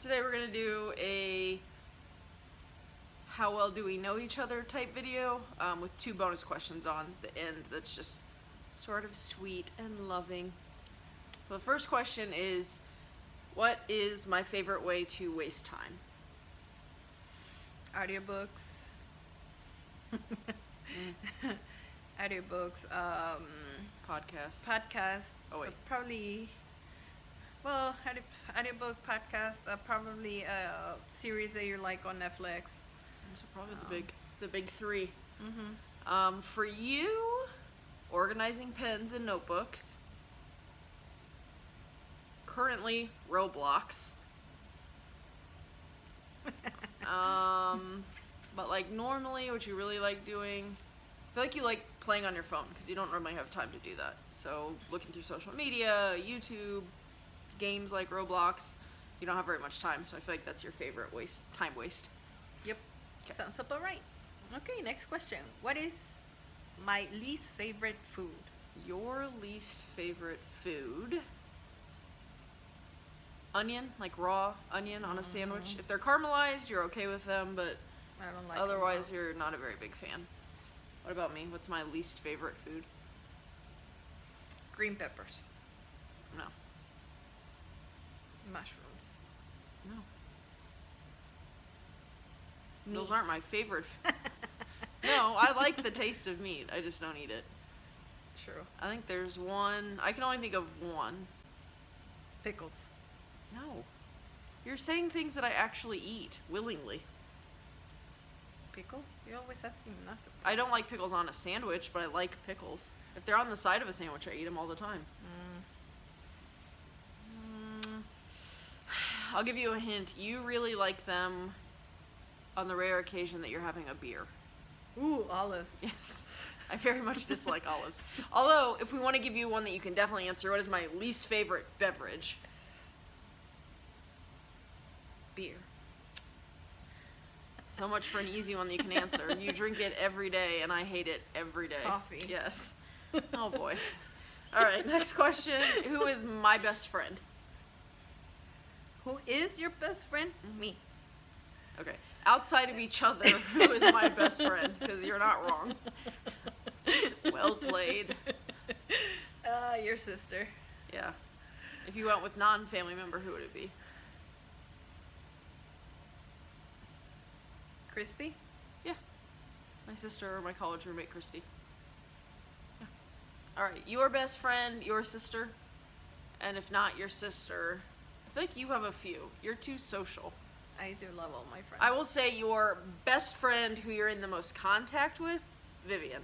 Today we're gonna do a how well do we know each other type video with 2 bonus questions on the end that's just sort of sweet and loving. So the first question is, what is my favorite way to waste time? Audiobooks. Audiobooks. Podcast. Oh, wait. Probably. Well, audiobook podcast. Probably a series that you like on Netflix. So probably the big 3. Mm-hmm. For you, organizing pens and notebooks. Currently, Roblox. But like normally, what you really like doing, I feel like you like playing on your phone because you don't normally have time to do that. So looking through social media, YouTube, games like Roblox, you don't have very much time. So I feel like that's your favorite time waste. Yep. Okay. Sounds about right. Okay, next question. What is my least favorite food? Your least favorite food? Onion, like raw onion on a sandwich. If they're caramelized, you're okay with them, but I don't like otherwise it. you're not a very big fan. What about me? What's my least favorite food? Green peppers. No. Mushrooms. No. Those aren't my favorite. No, I like the taste of meat. I just don't eat it. True. I think there's one. I can only think of one. Pickles. No. You're saying things that I actually eat willingly. Pickles? You're always asking me not to. I don't like pickles on a sandwich, but I like pickles. If they're on the side of a sandwich, I eat them all the time. I'll give you a hint. You really like them on the rare occasion that you're having a beer. Ooh, olives. Yes. I very much dislike olives. Although, if we want to give you one that you can definitely answer, what is my least favorite beverage? Beer. So much for an easy one that you can answer. You drink it every day, and I hate it every day. Coffee. Yes. Oh, boy. All right, next question. Who is my best friend? Who is your best friend? Me. Okay. Outside of each other, who is my best friend? Because you're not wrong. Well played. Your sister. Yeah. If you went with non-family member, who would it be? Christy? Yeah. My sister or my college roommate, Christy. Yeah. All right. Your best friend, your sister, and if not your sister, I feel like you have a few. You're too social. I do love all my friends. I will say your best friend who you're in the most contact with, Vivian.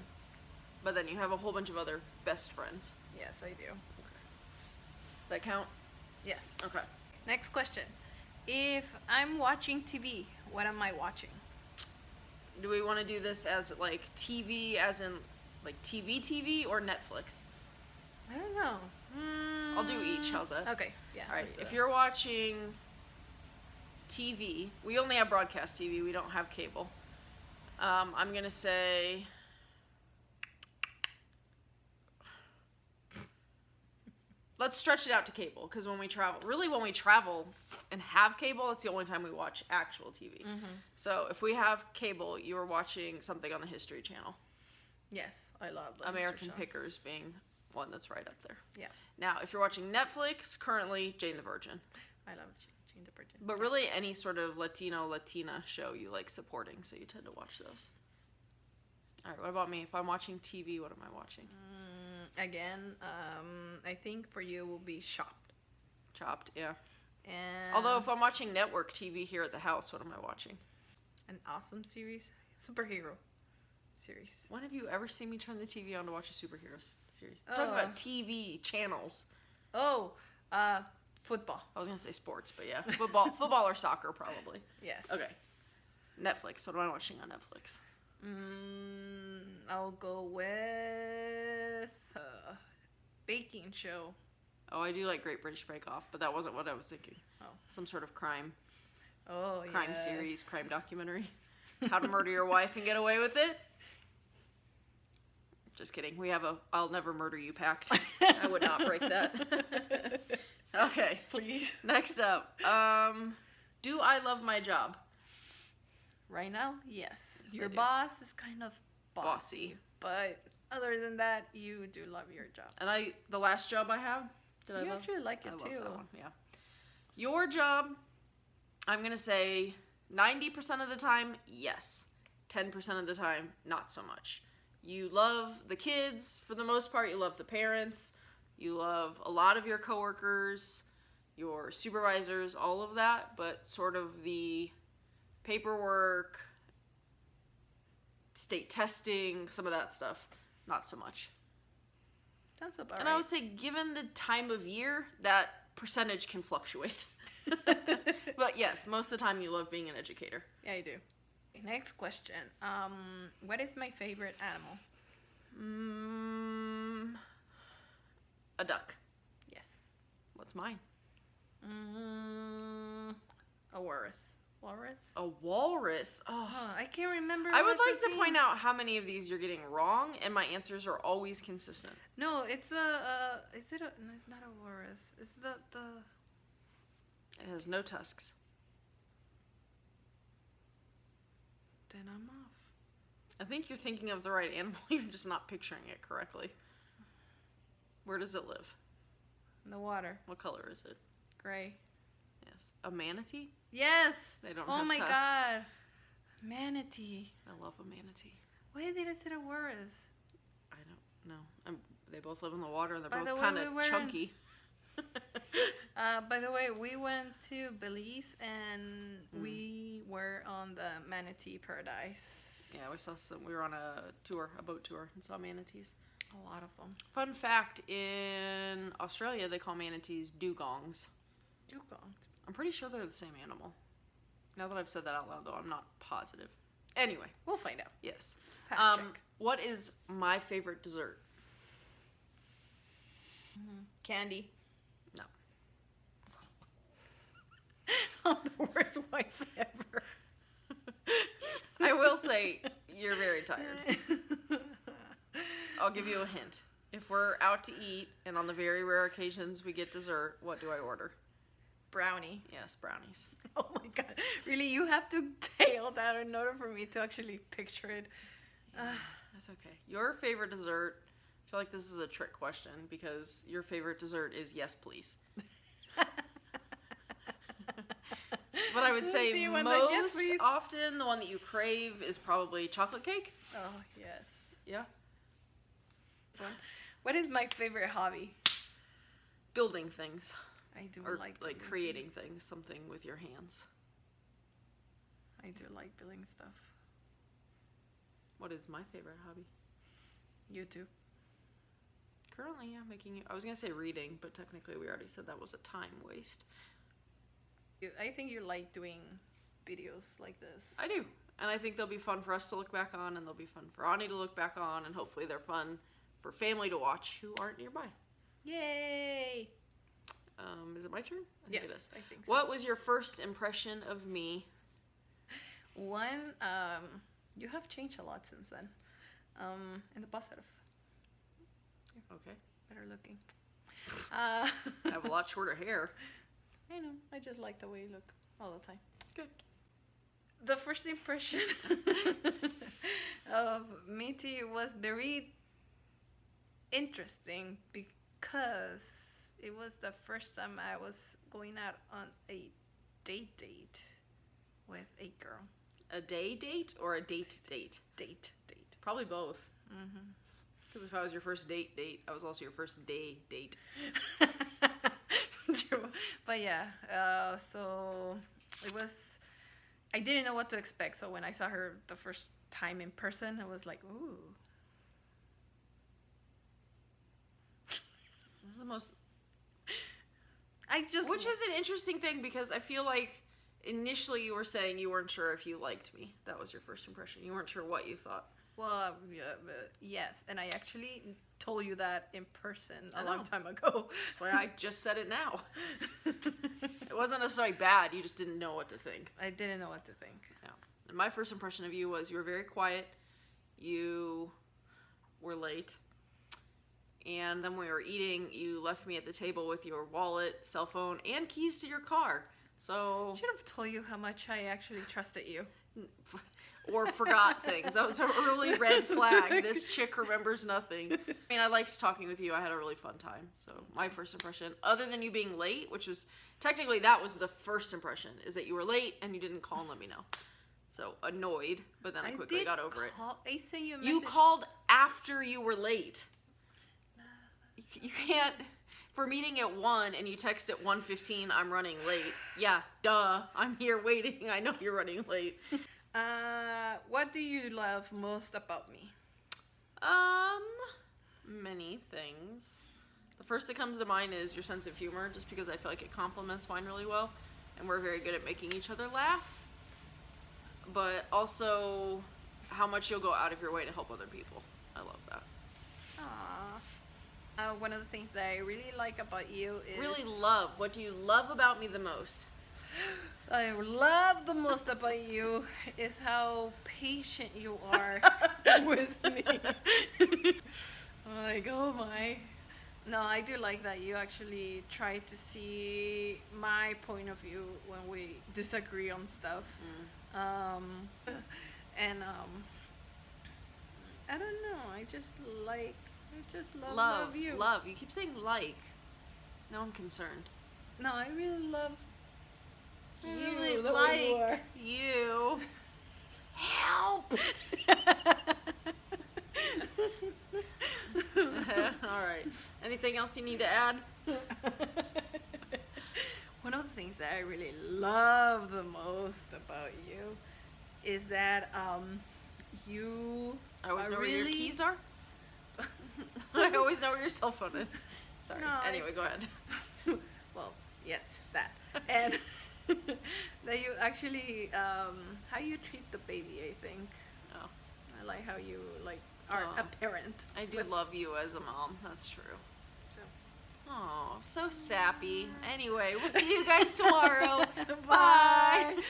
But then you have a whole bunch of other best friends. Yes, I do. Does that count? Yes. Okay. Next question. If I'm watching TV, what am I watching? Do we want to do this as like TV, as in like TV, or Netflix? I don't know. I'll do each. How's that? Okay. Yeah. All right. let's do If that. you're watching TV, we only have broadcast TV. We don't have cable. I'm gonna say. Let's stretch it out to cable, because when we travel and have cable, it's the only time we watch actual TV. So if we have cable, you are watching something on the History Channel. Yes, I love the American History Channel. Pickers being one that's right up there. Yeah, Now, if you're watching Netflix, currently Jane the Virgin. I love Jane the Virgin. But really, any sort of Latina show you like supporting, so you tend to watch those. All right, what about me? If I'm watching TV, what am I watching? Again, I think for you will be Chopped. Chopped, yeah. And Although if I'm watching network TV here at the house, what am I watching? an awesome series, superhero series. When have you ever seen me turn the TV on to watch a superhero series? I'm Oh. talking about TV channels. Oh, football. I was gonna say sports, but yeah, football or soccer probably. Yes. Okay. Netflix. What am I watching on Netflix? I'll go with baking show. Oh, I do like Great British Bake Off, but that wasn't what I was thinking. Oh. Some sort of crime Oh, series, yes. crime documentary. How to Murder Your Wife and Get Away with It. Just kidding. We have a I'll never murder you pact. I would not break that. Okay. Please. Next up. Do I love my job? Right now, yes. Yes, Your I do. boss is kind of bossy, Bossy. but other than that, you do love your job. And the last job I have, did I You love? actually like I it love too. that one. Yeah. Your job, I'm gonna say 90% of the time, yes. 10% of the time, not so much. You love the kids for the most part. You love the parents. You love a lot of your coworkers, your supervisors, all of that. But sort of the paperwork, state testing, some of that stuff, not so much. Sounds about And right. I would say, given the time of year, that percentage can fluctuate. But yes, most of the time you love being an educator. Yeah, you do. Next question. What is my favorite animal? A duck. Yes. What's mine? A walrus. Walrus? A walrus. Oh. I can't remember. I would what like the to thing- point out how many of these you're getting wrong, and my answers are always consistent. No, it's a. Is it a? No, it's not a walrus. It's the. It has no tusks. Then I'm off. I think you're thinking of the right animal. You're just not picturing it correctly. Where does it live? In the water. What color is it? Gray. Yes. A manatee? Yes. They don't Oh have my tusks. god. Manatee. I love a manatee. Why did I say a walrus? I don't know. They both live in the water, and they're By the both way, kind of we were in- chunky. By the way, we went to Belize and we were on the manatee paradise. Yeah, we were on a boat tour, and saw manatees. A lot of them. Fun fact, in Australia, they call manatees dugongs. Dugong. I'm pretty sure they're the same animal. Now that I've said that out loud, though, I'm not positive. Anyway, We'll find out. yes. Fact check. What is my favorite dessert? Candy. No. I'm the worst wife ever. I will say, you're very tired. I'll give you a hint. If we're out to eat, and on the very rare occasions we get dessert, what do I order? Brownie. Yes, brownies. Oh my god. Really, you have to tail that in order for me to actually picture it. That's okay. Your favorite dessert, I feel like this is a trick question, because your favorite dessert is yes, please. But I would Do say you want that yes, most please? often the one that you crave is probably chocolate cake. Oh, yes. Yeah. This one. What is my favorite hobby? Building things. I do Or like like building creating things, something with your hands. I do like building stuff. What is my favorite hobby? You too. Currently, yeah, I was going to say reading, but technically we already said that was a time waste. I think you like doing videos like this. I do. And I think they'll be fun for us to look back on, and they'll be fun for Ani to look back on, and hopefully they're fun for family to watch who aren't nearby. Yay! Is it my turn? I think Yes, it is. I think so. What was your first impression of me? One, you have changed a lot since then. In the positive. Okay. Better looking. I have a lot shorter hair. I know. I just like the way you look all the time. Good. The first impression of me to you was very interesting because it was the first time I was going out on a date with a girl. A day date or a date date? Date. Probably both. Mm-hmm. Because if I was your first date, I was also your first day date. True. But yeah, so it was, I didn't know what to expect. So when I saw her the first time in person, I was like, ooh. This is the most... Which Which is an interesting thing, because I feel like initially you were saying you weren't sure if you liked me. That was your first impression. You weren't sure what you thought. Well, yeah, yes, and I actually told you that in person I a long know. time ago. That's why I just said it now. It wasn't necessarily bad. You just didn't know what to think. I didn't know what to think. Yeah. And my first impression of you was you were very quiet. You were late. And then when we were eating, you left me at the table with your wallet, cell phone, and keys to your car. So, Should have told you how much I actually trusted you. or forgot things. That was an early red flag. This chick remembers nothing. I mean, I liked talking with you. I had a really fun time. So, my first impression, other than you being late, which was technically that was the first impression, is that you were late and you didn't call and let me know. So, annoyed, but then I quickly did got over it. I sent you a message. You called after you were late. You can't. If we're meeting at 1 and you text at 1:15, I'm running late. Yeah, duh. I'm here waiting. I know you're running late. What do you love most about me? Many things. The first that comes to mind is your sense of humor, just because I feel like it complements mine really well, and we're very good at making each other laugh. But also, how much you'll go out of your way to help other people. I love that. Aww. One of the things that I really like about you is... Really love. What do you love about me the most? I love the most about you is how patient you are with me. Like, oh my. No, I do like that you actually try to see my point of view when we disagree on stuff. I don't know. I just love you. Love. You keep saying like. Now I'm concerned. No, I really love I you. really the way you are. like you. Help! All right. Anything else you need to add? One of the things that I really love the most about you is that you I always are know where your really- keys are. I always know where your cell phone is. Sorry. No, Anyway, go ahead. Well, yes, that. And that you actually how you treat the baby, I think. Oh, I like how you are Oh. a parent. I do with- love you as a mom. That's true. So. Oh, so sappy. Anyway, we'll see you guys tomorrow. Bye.